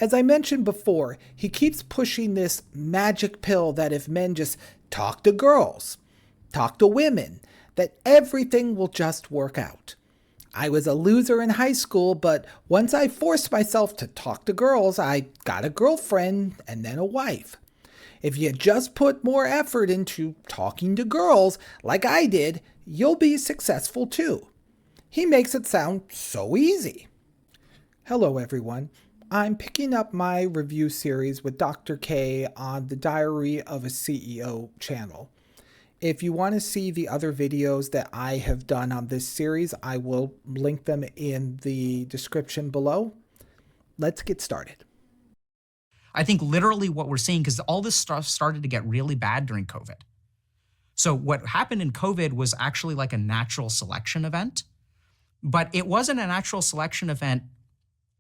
As I mentioned before, he keeps pushing this magic pill that if men just talk to girls, talk to women, that everything will just work out. I was a loser in high school, but once I forced myself to talk to girls, I got a girlfriend and then a wife. If you just put more effort into talking to girls, like I did, you'll be successful too. He makes it sound so easy. Hello, everyone. I'm picking up my review series with Dr. K on the Diary of a CEO channel. If you want to see the other videos that I have done on this series, I will link them in the description below. Let's get started. I think literally what we're seeing, because all this stuff started to get really bad during COVID. So what happened in COVID was actually like a natural selection event, but it wasn't a natural selection event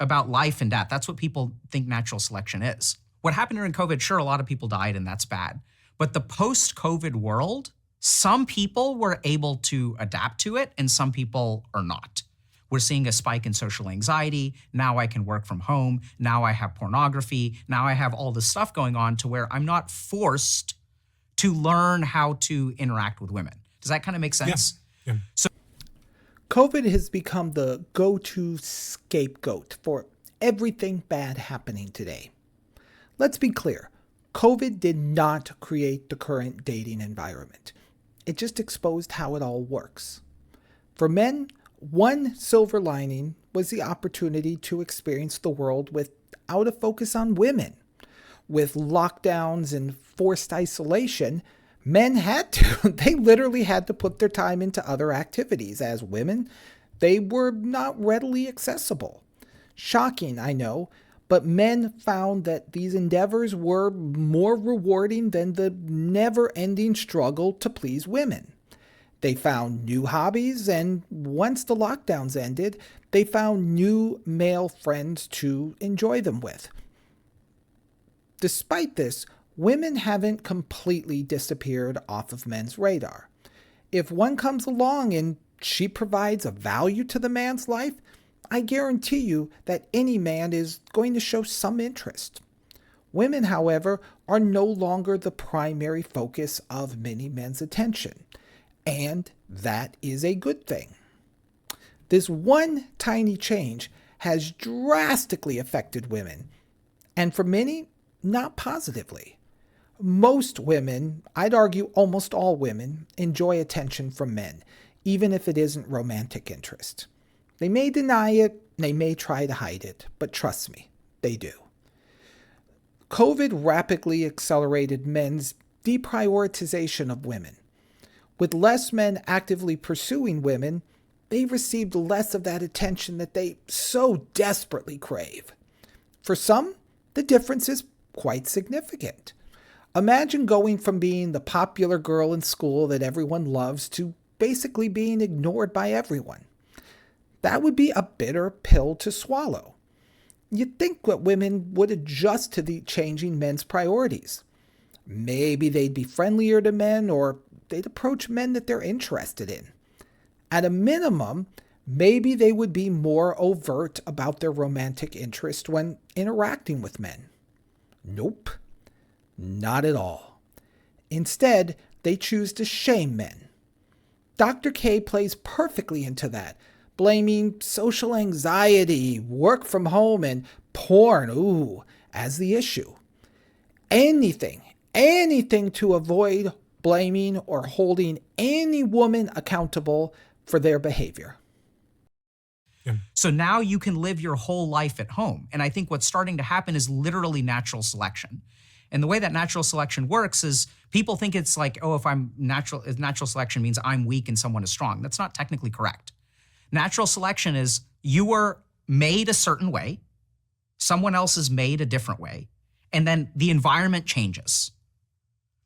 about life and death. That's what people think natural selection is. What happened during COVID, sure, a lot of people died and that's bad. But the post-COVID world, some people were able to adapt to it and some people are not. We're seeing a spike in social anxiety. Now I can work from home. Now I have pornography. Now I have all this stuff going on to where I'm not forced to learn how to interact with women. Does that kind of make sense? Yeah. So COVID has become the go-to scapegoat for everything bad happening today. Let's be clear, COVID did not create the current dating environment. It just exposed how it all works. For men, one silver lining was the opportunity to experience the world without a focus on women. With lockdowns and forced isolation, men had to. They literally had to put their time into other activities. As women, they were not readily accessible. Shocking, I know, but men found that these endeavors were more rewarding than the never-ending struggle to please women. They found new hobbies, and once the lockdowns ended, they found new male friends to enjoy them with. Despite this, women haven't completely disappeared off of men's radar. If one comes along and she provides a value to the man's life, I guarantee you that any man is going to show some interest. Women, however, are no longer the primary focus of many men's attention, and that is a good thing. This one tiny change has drastically affected women, and for many, not positively. Most women, I'd argue almost all women, enjoy attention from men, even if it isn't romantic interest. They may deny it, they may try to hide it, but trust me, they do. COVID rapidly accelerated men's deprioritization of women. With less men actively pursuing women, they received less of that attention that they so desperately crave. For some, the difference is quite significant. Imagine going from being the popular girl in school that everyone loves to basically being ignored by everyone. That would be a bitter pill to swallow. You'd think that women would adjust to the changing men's priorities. Maybe they'd be friendlier to men, or they'd approach men that they're interested in. At a minimum, maybe they would be more overt about their romantic interest when interacting with men. Nope. Not at all. Instead, they choose to shame men. Dr. K plays perfectly into that, blaming social anxiety, work from home, and porn, as the issue. Anything to avoid blaming or holding any woman accountable for their behavior. Yeah. So now you can live your whole life at home. And I think what's starting to happen is literally natural selection. And the way that natural selection works is people think it's like, oh, if natural selection means I'm weak and someone is strong. That's not technically correct. Natural selection is you were made a certain way, someone else is made a different way, and then the environment changes.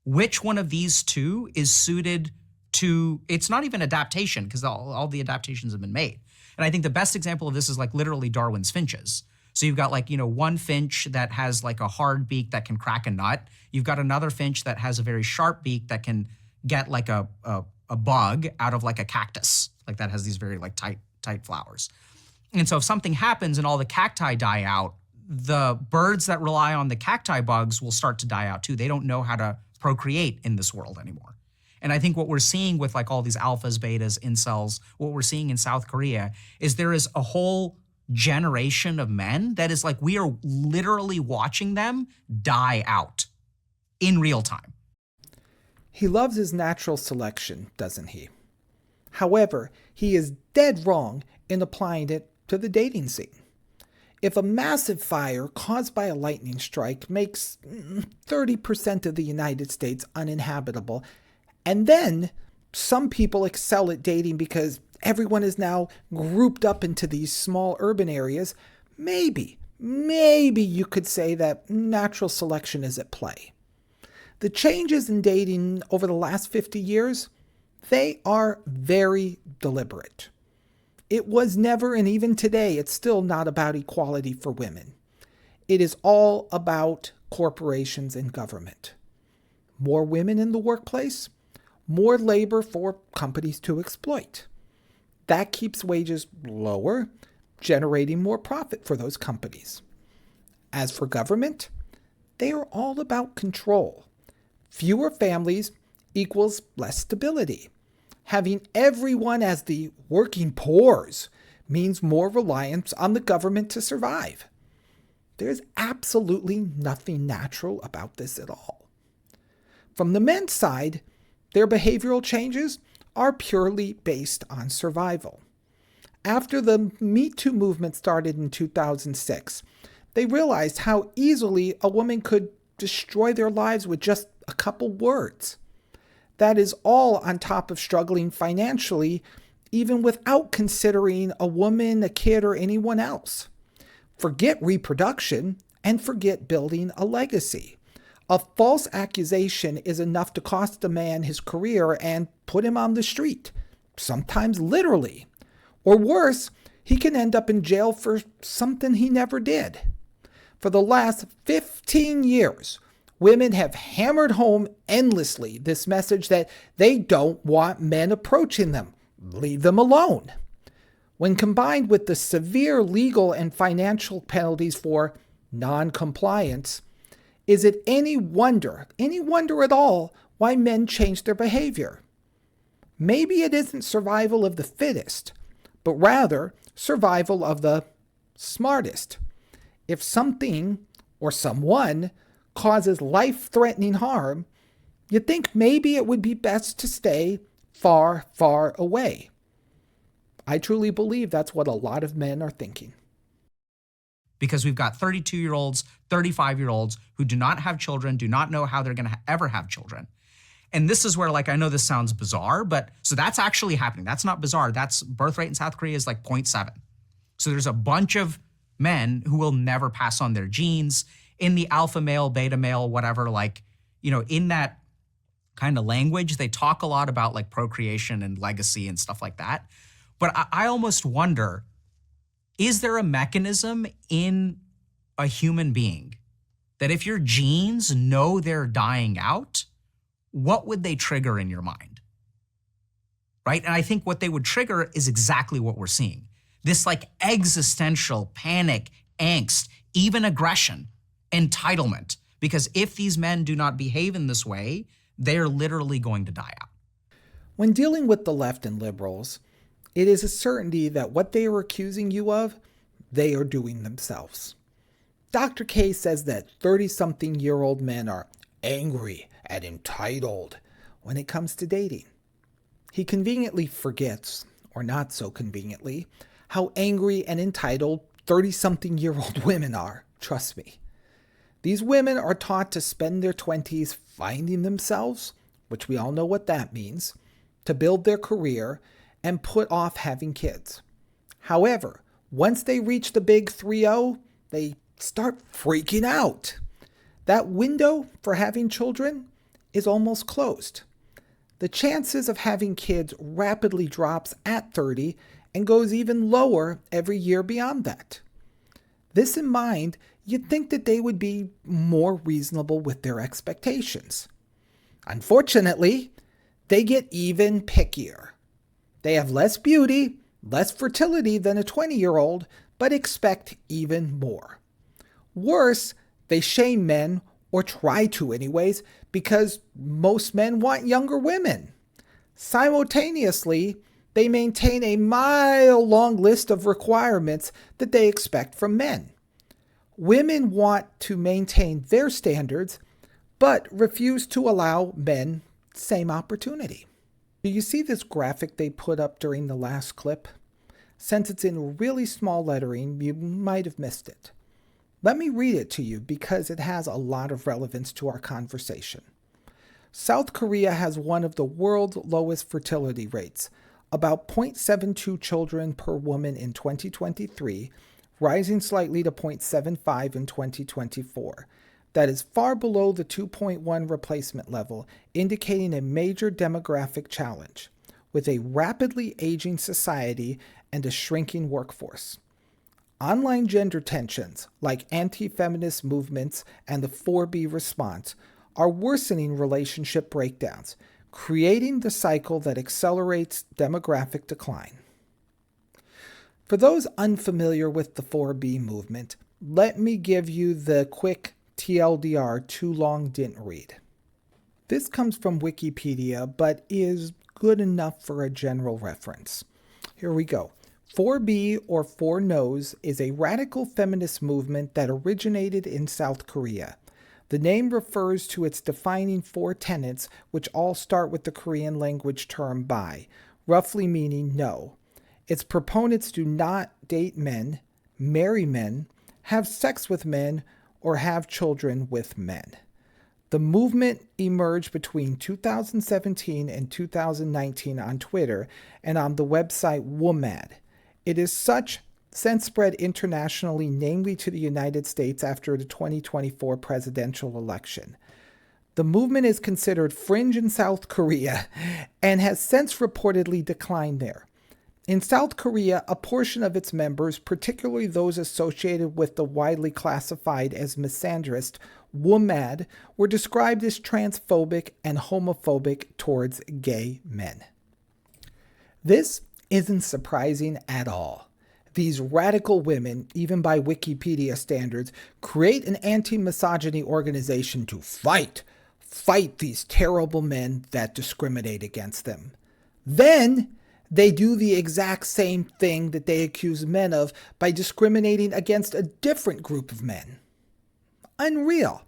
Which one of these two is suited to, it's not even adaptation because all the adaptations have been made. And I think the best example of this is like literally Darwin's finches. So you've got like, one finch that has like a hard beak that can crack a nut. You've got another finch that has a very sharp beak that can get like a bug out of like a cactus, like that has these very like tight flowers. And so if something happens and all the cacti die out, the birds that rely on the cacti bugs will start to die out too. They don't know how to procreate in this world anymore. And I think what we're seeing with like all these alphas, betas, incels, what we're seeing in South Korea is there is a whole generation of men that is like, we are literally watching them die out in real time. He loves his natural selection, doesn't he? However, he is dead wrong in applying it to the dating scene. If a massive fire caused by a lightning strike makes 30% of the United States uninhabitable, and then some people excel at dating because everyone is now grouped up into these small urban areas, maybe you could say that natural selection is at play. The changes in dating over the last 50 years, they are very deliberate. It was never, and even today, it's still not about equality for women. It is all about corporations and government. More women in the workplace, more labor for companies to exploit. That keeps wages lower, generating more profit for those companies. As for government, they are all about control. Fewer families equals less stability. Having everyone as the working poors means more reliance on the government to survive. There's absolutely nothing natural about this at all. From the men's side, their behavioral changes are purely based on survival. After the Me Too movement started in 2006, they realized how easily a woman could destroy their lives with just a couple words. That is all on top of struggling financially, even without considering a woman, a kid, or anyone else. Forget reproduction and forget building a legacy. A false accusation is enough to cost a man his career and put him on the street, sometimes literally. Or worse, he can end up in jail for something he never did. For the last 15 years, women have hammered home endlessly this message that they don't want men approaching them. Leave them alone. When combined with the severe legal and financial penalties for non-compliance, is it any wonder at all, why men change their behavior? Maybe it isn't survival of the fittest, but rather survival of the smartest. If something or someone causes life-threatening harm, you'd think maybe it would be best to stay far, far away. I truly believe that's what a lot of men are thinking. Because we've got 32-year-olds, 35-year-olds who do not have children, do not know how they're going to ever have children. And this is where, like, I know this sounds bizarre, but so that's actually happening. That's not bizarre. That's birth rate in South Korea is like 0.7. So there's a bunch of men who will never pass on their genes. In the alpha male, beta male, whatever, like, you know, in that kind of language, they talk a lot about like procreation and legacy and stuff like that. But I almost wonder, is there a mechanism in a human being that if your genes know they're dying out, what would they trigger in your mind? Right? And I think what they would trigger is exactly what we're seeing. This like existential panic, angst, even aggression, entitlement. Because if these men do not behave in this way, they're literally going to die out. When dealing with the left and liberals, it is a certainty that what they are accusing you of, they are doing themselves. Dr. K says that 30-something-year-old men are angry and entitled when it comes to dating. He conveniently forgets, or not so conveniently, how angry and entitled 30-something-year-old women are. Trust me. These women are taught to spend their 20s finding themselves, which we all know what that means, to build their career, and put off having kids. However, once they reach the big 3-0, they start freaking out. That window for having children is almost closed. The chances of having kids rapidly drops at 30 and goes even lower every year beyond that. This in mind, you'd think that they would be more reasonable with their expectations. Unfortunately, they get even pickier. They have less beauty, less fertility than a 20-year-old, but expect even more. Worse, they shame men, or try to anyways, because most men want younger women. Simultaneously, they maintain a mile-long list of requirements that they expect from men. Women want to maintain their standards, but refuse to allow men same opportunity. Do you see this graphic they put up during the last clip? Since it's in really small lettering, you might have missed it. Let me read it to you because it has a lot of relevance to our conversation. South Korea has one of the world's lowest fertility rates, about 0.72 children per woman in 2023, rising slightly to 0.75 in 2024. That is far below the 2.1 replacement level, indicating a major demographic challenge, with a rapidly aging society and a shrinking workforce. Online gender tensions, like anti-feminist movements and the 4B response, are worsening relationship breakdowns, creating the cycle that accelerates demographic decline. For those unfamiliar with the 4B movement, let me give you the quick TLDR, too long didn't read. This comes from Wikipedia, but is good enough for a general reference. Here we go. 4B, or 4 No's, is a radical feminist movement that originated in South Korea. The name refers to its defining 4 tenets, which all start with the Korean language term bi, roughly meaning no. Its proponents do not date men, marry men, have sex with men, or have children with men. The movement emerged between 2017 and 2019 on Twitter and on the website WOMAD. It is such since spread internationally, namely to the United States after the 2024 presidential election. The movement is considered fringe in South Korea and has since reportedly declined there. In South Korea, a portion of its members, particularly those associated with the widely classified as misandrist WOMAD, were described as transphobic and homophobic towards gay men. This isn't surprising at all. These radical women, even by Wikipedia standards, create an anti-misogyny organization to fight these terrible men that discriminate against them. Then they do the exact same thing that they accuse men of by discriminating against a different group of men. Unreal.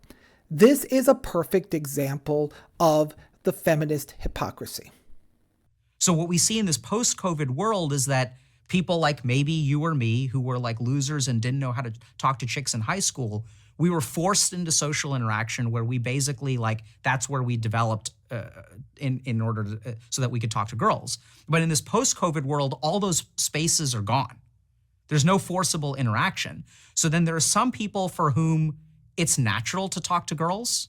This is a perfect example of the feminist hypocrisy. So what we see in this post-COVID world is that people like maybe you or me, who were like losers and didn't know how to talk to chicks in high school, we were forced into social interaction where we basically that's where we developed in order to, so that we could talk to girls. But in this post-COVID world, all those spaces are gone. There's no forcible interaction. So then there are some people for whom it's natural to talk to girls.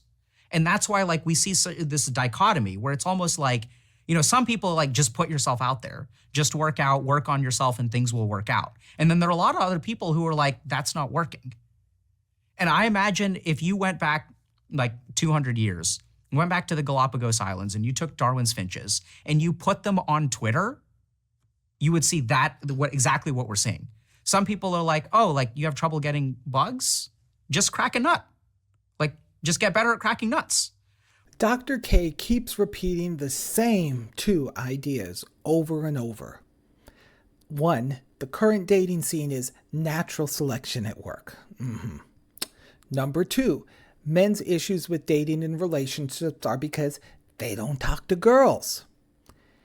And that's why we see this dichotomy where it's almost like, some people just put yourself out there, just work out, work on yourself, and things will work out. And then there are a lot of other people who are like, that's not working. And I imagine if you went back 200 years, went back to the Galapagos Islands and you took Darwin's finches and you put them on Twitter, you would see exactly what we're seeing. Some people are like, you have trouble getting bugs? Just crack a nut. Just get better at cracking nuts. Dr. K keeps repeating the same 2 ideas over and over. 1, the current dating scene is natural selection at work. Number 2, men's issues with dating and relationships are because they don't talk to girls.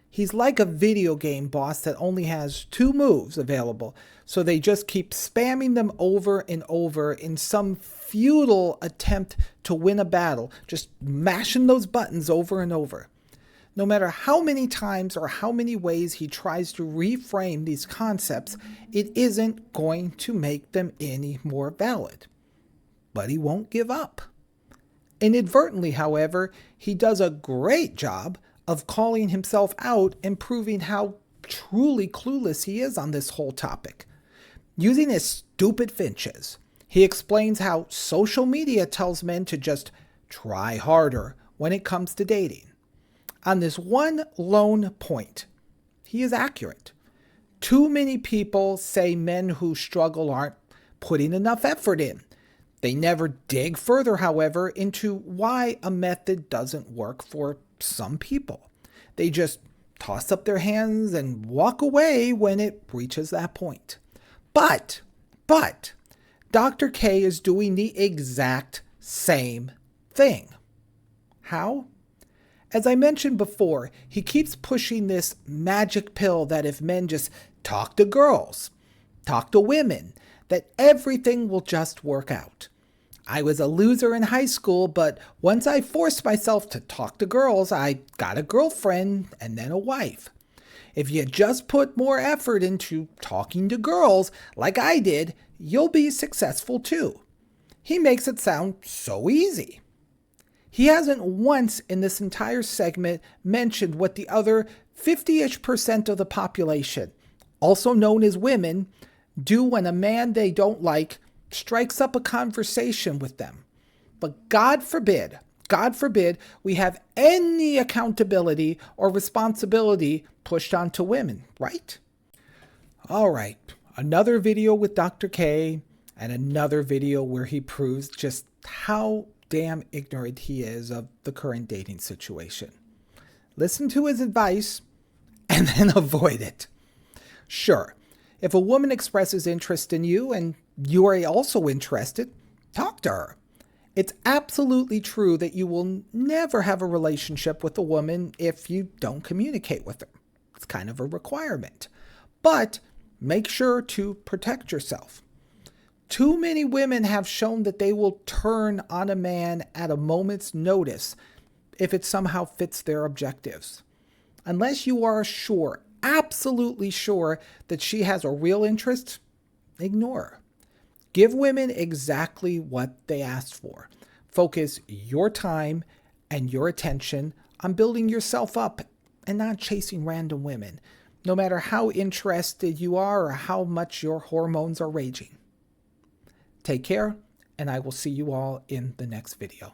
He's like a video game boss that only has 2 moves available, so they just keep spamming them over and over in some futile attempt to win a battle, just mashing those buttons over and over. No matter how many times or how many ways he tries to reframe these concepts, it isn't going to make them any more valid. But he won't give up. Inadvertently, however, he does a great job of calling himself out and proving how truly clueless he is on this whole topic. Using his stupid finches, he explains how social media tells men to just try harder when it comes to dating. On this one lone point, he is accurate. Too many people say men who struggle aren't putting enough effort in. They never dig further, however, into why a method doesn't work for some people. They just toss up their hands and walk away when it reaches that point. But, Dr. K is doing the exact same thing. How? As I mentioned before, he keeps pushing this magic pill that if men just talk to girls, talk to women, that everything will just work out. I was a loser in high school, but once I forced myself to talk to girls, I got a girlfriend and then a wife. If you just put more effort into talking to girls like I did, you'll be successful too. He makes it sound so easy. He hasn't once in this entire segment mentioned what the other 50-ish% of the population, also known as women, do when a man they don't like strikes up a conversation with them. But God forbid we have any accountability or responsibility pushed onto women, right? All right, another video with Dr. K and another video where he proves just how damn ignorant he is of the current dating situation. Listen to his advice and then avoid it. Sure, if a woman expresses interest in you and you are also interested, talk to her. It's absolutely true that you will never have a relationship with a woman if you don't communicate with her. It's kind of a requirement. But make sure to protect yourself. Too many women have shown that they will turn on a man at a moment's notice if it somehow fits their objectives. Unless you are sure, absolutely sure, that she has a real interest, ignore her. Give women exactly what they asked for. Focus your time and your attention on building yourself up and not chasing random women, no matter how interested you are or how much your hormones are raging. Take care, and I will see you all in the next video.